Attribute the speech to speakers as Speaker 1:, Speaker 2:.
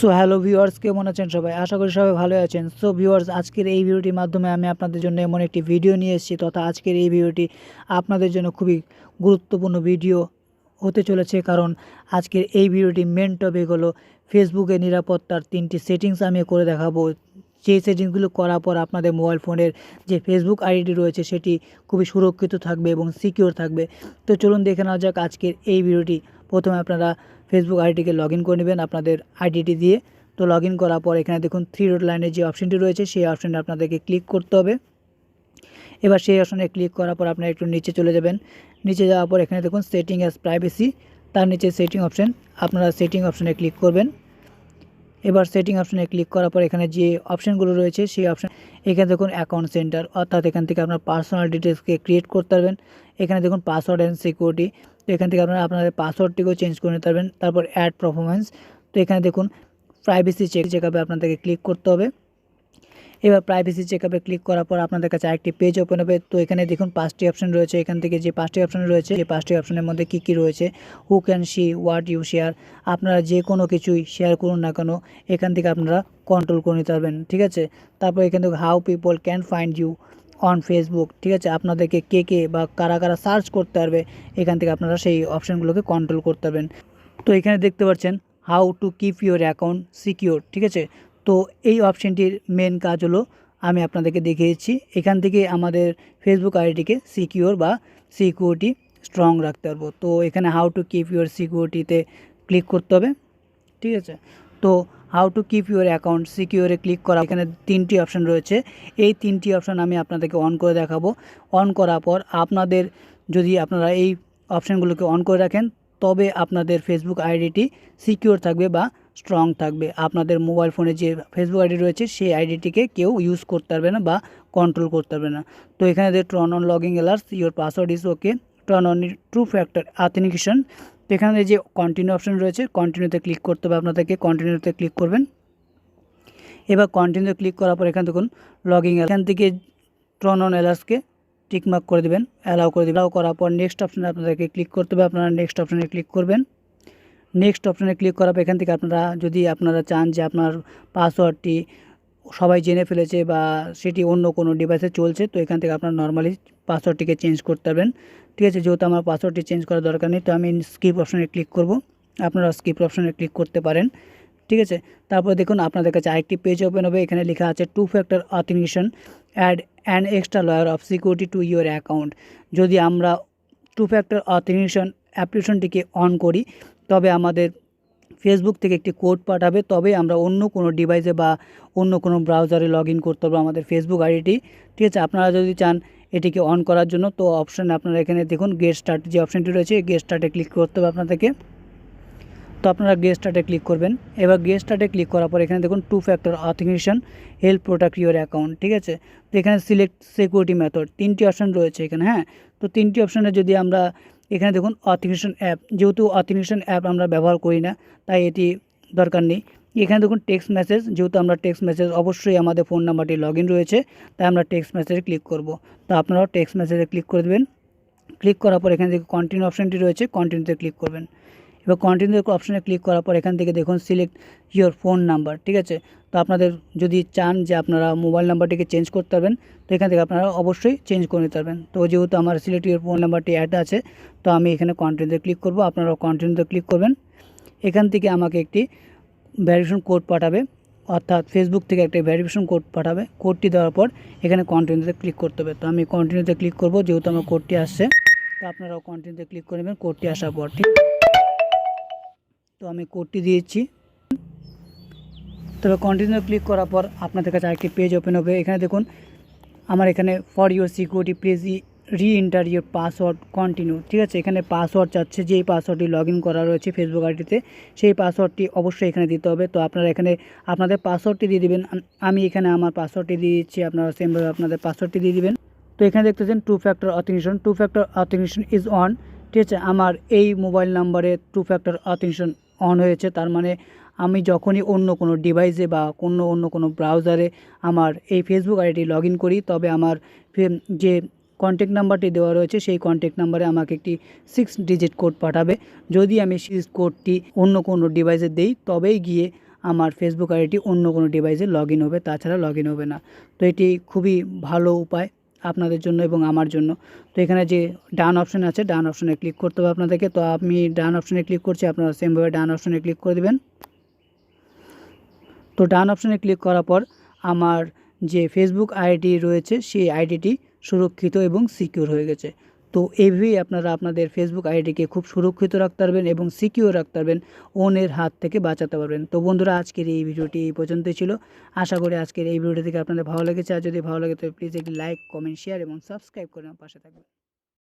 Speaker 1: So hello viewers, কেমন আছেন সবাই? আশা করি সবাই ভালো আছেন। সো ভিউয়ার্স, আজকের এই ভিডিওটির মাধ্যমে আমি আপনাদের জন্য এমন একটি ভিডিও নিয়ে এসেছি, তথা আজকের এই ভিডিওটি আপনাদের জন্য খুবই গুরুত্বপূর্ণ ভিডিও হতে চলেছে। কারণ আজকের এই ভিডিওটি মেন টপিক হলো ফেসবুকের নিরাপত্তার 3টি সেটিংস আমি করে দেখাবো। যে সেটিংসগুলো করার পর আপনাদের মোবাইল ফোনের যে ফেসবুক আইডি রয়েছে সেটি খুবই সুরক্ষিত থাকবে এবং সিকিউর থাকবে। তো চলুন দেখে নেওয়া যাক আজকের এই ভিডিওটি। প্রথমে আপনারা ফেসবুক আইডিটিকে লগ ইন করে নেবেন আপনাদের আইডিটি দিয়ে। তো লগ ইন করার পর এখানে দেখুন 3 ডট লাইনের যে অপশনটি রয়েছে সেই অপশানে আপনাদেরকে ক্লিক করতে হবে। এবার সেই অপশানে ক্লিক করার পর আপনারা একটু নিচে চলে যাবেন। নিচে যাওয়ার পর এখানে দেখুন সেটিং অ্যাজ প্রাইভেসি, তার নিচে সেটিং অপশান, আপনারা সেটিং অপশানে ক্লিক করবেন। এবার সেটিং অপশানে ক্লিক করার পর এখানে যে অপশানগুলো রয়েছে সেই অপশান, এখানে দেখুন অ্যাকাউন্ট সেন্টার, অর্থাৎ এখান থেকে আপনার পার্সোনাল ডিটেলসকে ক্রিয়েট করতে পারবেন। এখানে দেখুন পাসওয়ার্ড অ্যান্ড সিকিউরিটি, তো এখান থেকে আপনারা আপনাদের পাসওয়ার্ডটিকেও চেঞ্জ করে নিতে পারবেন। তারপর অ্যাড পারফরমেন্স, তো এখানে দেখুন প্রাইভেসি চেকআপে আপনাদেরকে ক্লিক করতে হবে। এবার প্রাইভেসি চেকআপে ক্লিক করার পর আপনাদের কাছে আরেকটি পেজ ওপেন হবে। তো এখানে দেখুন 5টি অপশান রয়েছে। এখান থেকে যে 5টি অপশান রয়েছে এই 5টি অপশানের মধ্যে কী রয়েছে, who can see what you share, আপনারা যে কোনো কিছুই শেয়ার করুন না কেন এখান থেকে আপনারা কন্ট্রোল করে নিতে পারবেন, ঠিক আছে। তারপর এখান থেকে how people can find you on Facebook, ঠিক আছে, আপনাদেরকে কে বা কারা কারা সার্চ করতে পারবে এখান থেকে আপনারা সেই অপশানগুলোকে কন্ট্রোল করতে পারবেন। তো এখানে দেখতে পাচ্ছেন how to keep your account secure, ঠিক আছে। তো এই অপশানটির মেন কাজ হলো আমি আপনাদেরকে দেখিয়েছি, এখান থেকে আমাদের ফেসবুক আইডিটিকে সিকিউর বা সিকিউরিটি স্ট্রং রাখতে পারবো। তো এখানে হাউ টু কিপ ইউর সিকিউরিটিতে ক্লিক করতে হবে, ঠিক আছে। তো how to keep your account সিকিউরে ক্লিক করা, এখানে 3টি অপশান রয়েছে। এই 3টি অপশান আমি আপনাদেরকে অন করে দেখাবো। অন করার পর আপনাদের যদি আপনারা এই অপশানগুলোকে অন করে রাখেন তবে আপনাদের ফেসবুক আইডিটি সিকিউর থাকবে বা স্ট্রং থাকবে। আপনাদের মোবাইল ফোনে যে ফেসবুক আইডি রয়েছে সেই আইডিটিকে কেউ ইউজ করতে পারবে না বা কন্ট্রোল করতে পারবে না। তো এখানে turn on logging alerts, your password is okay, turn on two factor authentication. তো এখানে যে কন্টিনিউ অপশন রয়েছে কন্টিনিউতে ক্লিক করতে হবে আপনাদেরকে, কন্টিনিউতে ক্লিক করবেন। এবার কন্টিনিউ ক্লিক করার পর এখানে দেখুন লগিং, এখান থেকে টার্ন অন অ্যালার্টসকে টিকমার্ক করে দেবেন, অ্যালাউ করে দেবেন। অ্যালাউ করার পর নেক্সট অপশানে আপনাদেরকে ক্লিক করতে হবে, আপনারা নেক্সট অপশানে ক্লিক করবেন। নেক্সট অপশানে ক্লিক করার পর এখান থেকে আপনারা চান যে আপনার পাসওয়ার্ডটি সবাই জেনে ফেলেছে বা সেটি অন্য কোনো ডিভাইসে চলছে, তো এখান থেকে আপনার নর্মালি পাসওয়ার্ডটিকে চেঞ্জ করতে পারবেন, ঠিক আছে। যেহেতু আমার পাসওয়ার্ডটি চেঞ্জ করার দরকার নেই তো আমি স্কিপ অপশানে ক্লিক করব, আপনারা স্কিপ অপশানে ক্লিক করতে পারেন, ঠিক আছে। তারপর দেখুন আপনাদের কাছে আরেকটি পেজ ওপেন হবে। এখানে লেখা আছে two factor authentication add an extra layer of security to your account. যদি আমরা টু ফ্যাক্টর অথেন্টিকেশন অ্যাপ্লিকেশনটিকে অন করি তবে আমাদের ফেসবুক থেকে একটি কোড পাঠাবে, তবে আমরা অন্য কোনো ডিভাইসে বা অন্য কোনো ব্রাউজারে লগ ইন করতে পারবো আমাদের ফেসবুক আইডিটি, ঠিক আছে। আপনারা যদি চান এটিকে অন করার জন্য তো অপশানে আপনারা এখানে দেখুন গেট স্টার্ট যে অপশানটি রয়েছে গেট স্টার্টে ক্লিক করতে হবে আপনাদেরকে। তো আপনারা গেট স্টার্টে ক্লিক করবেন। এবার গেট স্টার্টে ক্লিক করার পর এখানে দেখুন two factor authentication help protect your account, ঠিক আছে। তো এখানে সিলেক্ট সিকিউরিটি মেথড, 3টি অপশান রয়েছে এখানে, হ্যাঁ। তো 3টি অপশানে যদি আমরা এখানে দেখুন অথেন্টিকেশন অ্যাপ, যেহেতু অথেন্টিকেশন অ্যাপ আমরা ব্যবহার করি না তাই এটি দরকার নেই। এখানে দেখুন টেক্সট মেসেজ, যেহেতু আমরা টেক্সট মেসেজ অবশ্যই আমাদের ফোন নাম্বারটি লগ ইন রয়েছে তাই আমরা টেক্সট মেসেজে ক্লিক করব। তো আপনারাও টেক্সট মেসেজে ক্লিক করে দেবেন। ক্লিক করার পর এখানে দেখুন কন্টিনিউ অপশানটি রয়েছে, কন্টিনিউতে ক্লিক করবেন। এবার কন্টিনিউ অপশানে ক্লিক করার পর এখান থেকে দেখুন সিলেক্ট ইউর ফোন নাম্বার, ঠিক আছে। তো আপনাদের যদি চান যে আপনারা মোবাইল নাম্বারটিকে চেঞ্জ করতে পারবেন তো এখান থেকে আপনারা অবশ্যই চেঞ্জ করে নিতে পারবেন। তো যেহেতু আমার সিলেক্ট ইউর ফোন নাম্বারটি অ্যাড আছে তো আমি এখানে কন্টিনিউতে ক্লিক করব, আপনারাও কন্টিনিউতে ক্লিক করবেন। এখান থেকে আমাকে একটি ভেরিফিকেশন কোড পাঠাবে, অর্থাৎ ফেসবুক থেকে একটা ভেরিফিকেশন কোড পাঠাবে। কোডটি দেওয়ার পর এখানে কন্টিনিউতে ক্লিক করতে হবে, তো আমি কন্টিনিউতে ক্লিক করব যেহেতু আমার কোডটি আসছে। তো আপনারাও কন্টিনিউতে ক্লিক করে নেবেন কোডটি আসার পর, ঠিক। তো আমি কোডটি দিয়েছি। তবে কন্টিনিউ ক্লিক করার পর আপনাদের কাছে আরেকটি পেজ ওপেন হবে। এখানে দেখুন আমার এখানে ফর ইউর সিকিউরিটি প্লিজ রি এন্টার ইউর পাসওয়ার্ড কন্টিনিউ, ঠিক আছে। এখানে পাসওয়ার্ড চাচ্ছে, যেই পাসওয়ার্ডটি লগ ইন করা রয়েছে ফেসবুক আইডিতে সেই পাসওয়ার্ডটি অবশ্যই এখানে দিতে হবে। তো আপনারা এখানে আপনাদের পাসওয়ার্ডটি দিয়ে দিবেন। আমি এখানে আমার পাসওয়ার্ডটি দিয়ে দিচ্ছি, আপনারা সেমভাবে আপনাদের পাসওয়ার্ডটি দিয়ে দিবেন। তো এখানে দেখতেছেন two factor authentication is on, ঠিক আছে। আমার এই মোবাইল নাম্বারে টু ফ্যাক্টর অথেন্টিকেশন অন হয়েছে, তার মানে আমি যখনই অন্য কোনো ডিভাইসে বা অন্য কোনো ব্রাউজারে আমার এই ফেসবুক আইডি লগ ইন করি তবে আমার যে কন্ট্যাক্ট নাম্বারটি দেওয়া রয়েছে সেই কন্ট্যাক্ট নাম্বারে আমাকে একটি 6 ডিজিট কোড পাঠাবে। যদি আমি সেই কোডটি অন্য কোনো ডিভাইসে দেই তবেই গিয়ে আমার ফেসবুক আইডিটি অন্য কোনো ডিভাইসে লগ ইন হবে, তাছাড়া লগ ইন হবে না। তো এটি খুবই ভালো উপায় আপনাদের জন্য এবং আমার জন্য। তো এখানে যে ডান অপশন আছে, ডান অপশনে ক্লিক করতে হবে আপনাদেরকে। তো আমি ডান অপশনে ক্লিক করছি, আপনারা সেমভাবে ডান অপশনে ক্লিক করে দেবেন। তো ডান অপশনে ক্লিক করার পর আমার যে ফেসবুক আইডি রয়েছে সেই আইডিটি সুরক্ষিত এবং সিকিউর হয়ে গেছে। তো এইভাবেই আপনারা আপনাদের ফেসবুক আইডিকে খুব সুরক্ষিত রাখতে পারবেন এবং সিকিউর রাখতে পারবেন, অন্যের হাত থেকে বাঁচাতে পারবেন। তো বন্ধুরা, আজকের এই ভিডিওটি এই পর্যন্তই ছিল। আশা করি আজকের এই ভিডিওটি থেকে আপনাদের ভালো লেগেছে। আর যদি ভালো লাগে তো প্লিজ একটি লাইক, কমেন্ট, শেয়ার এবং সাবস্ক্রাইব করে আমার পাশে থাকবেন।